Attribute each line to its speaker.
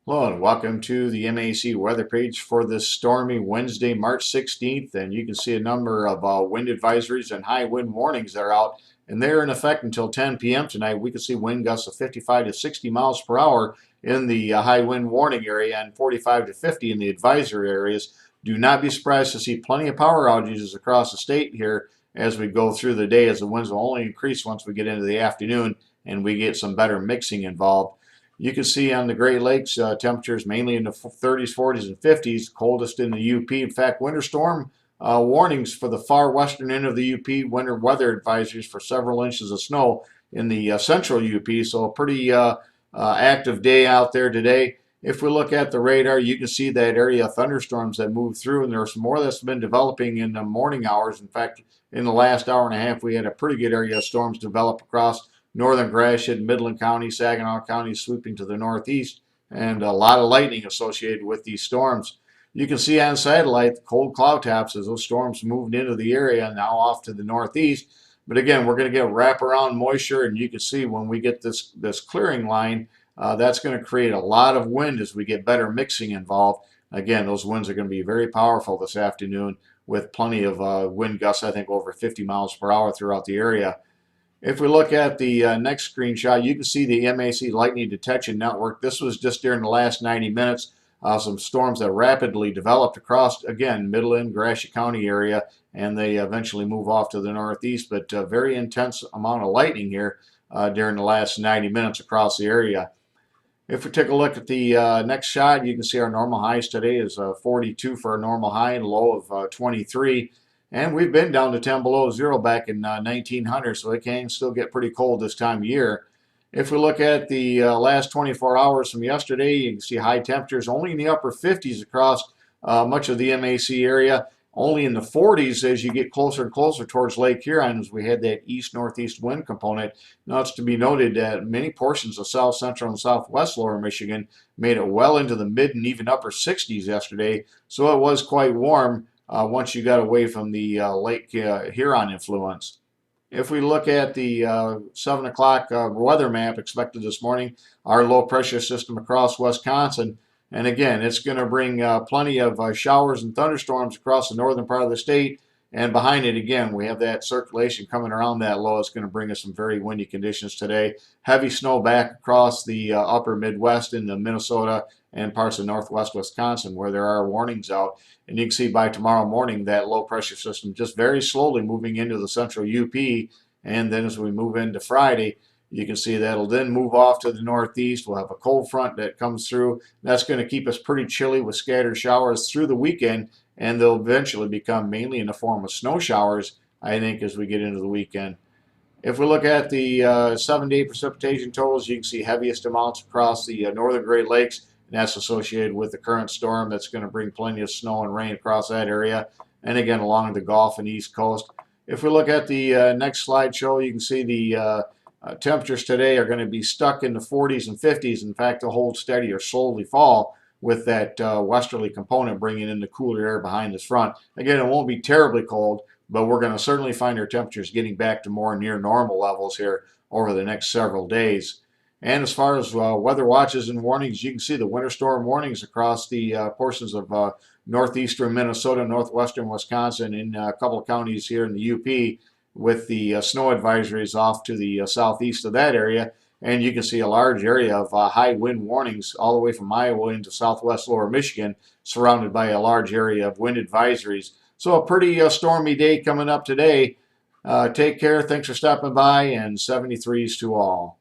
Speaker 1: Hello and welcome to the MAC weather page for this stormy Wednesday, March 16th. And you can see a number of wind advisories and high wind warnings that are out, and they're in effect until 10 p.m. tonight. We can see wind gusts of 55 to 60 miles per hour in the high wind warning area and 45 to 50 in the advisory areas. Do not be surprised to see plenty of power outages across the state here as we go through the day, as the winds will only increase once we get into the afternoon and we get some better mixing involved. You can see on the Great Lakes temperatures mainly in the 30s, 40s, and 50s, coldest in the UP. In fact, winter storm warnings for the far western end of the UP, winter weather advisories for several inches of snow in the central UP. So a pretty active day out there today. If we look at the radar, you can see that area of thunderstorms that move through, and there's more that's been developing in the morning hours. In fact, in the last hour and a half, we had a pretty good area of storms develop across northern Gratiot, Midland County, Saginaw County sweeping to the northeast, and a lot of lightning associated with these storms. You can see on satellite the cold cloud taps as those storms moved into the area and now off to the northeast. But again, we're going to get wraparound moisture, and you can see when we get this clearing line, that's going to create a lot of wind as we get better mixing involved. Again, those winds are going to be very powerful this afternoon with plenty of wind gusts, I think over 50 miles per hour throughout the area. If we look at the next screenshot, you can see the MAC Lightning Detection Network. This was just during the last 90 minutes. Some storms that rapidly developed across, again, Midland, Gratiot County area, and they eventually move off to the northeast. But very intense amount of lightning here during the last 90 minutes across the area. If we take a look at the next shot, you can see our normal highs today is 42 for a normal high and low of 23. And we've been down to 10 below zero back in 1900, so it can still get pretty cold this time of year. If we look at the last 24 hours from yesterday, you can see high temperatures only in the upper 50s across much of the MAC area, only in the 40s as you get closer and closer towards Lake Huron as we had that east-northeast wind component. Now it's to be noted that many portions of south central and southwest lower Michigan made it well into the mid and even upper 60s yesterday, so it was quite warm once you got away from the Lake Huron influence. If we look at the 7 o'clock weather map expected this morning, our low pressure system across Wisconsin, and again, it's going to bring plenty of showers and thunderstorms across the northern part of the state. And behind it, again, we have that circulation coming around that low. It's going to bring us some very windy conditions today. Heavy snow back across the upper Midwest into Minnesota and parts of northwest Wisconsin where there are warnings out. And you can see by tomorrow morning that low pressure system just very slowly moving into the central UP. And then as we move into Friday, you can see that'll then move off to the northeast. We'll have a cold front that comes through. That's going to keep us pretty chilly with scattered showers through the weekend, and they'll eventually become mainly in the form of snow showers, I think, as we get into the weekend. If we look at the 7-day precipitation totals, you can see heaviest amounts across the northern Great Lakes, and that's associated with the current storm that's going to bring plenty of snow and rain across that area, and again along the Gulf and East Coast. If we look at the next slideshow, you can see the temperatures today are going to be stuck in the 40s and 50s. In fact, they'll hold steady or slowly fall with that westerly component bringing in the cooler air behind this front. Again, it won't be terribly cold, but we're going to certainly find our temperatures getting back to more near normal levels here over the next several days. And as far as weather watches and warnings, you can see the winter storm warnings across the portions of northeastern Minnesota, northwestern Wisconsin, and a couple of counties here in the UP, with the snow advisories off to the southeast of that area. And you can see a large area of high wind warnings all the way from Iowa into southwest lower Michigan, surrounded by a large area of wind advisories. So a pretty stormy day coming up today. Take care. Thanks for stopping by, and 73s to all.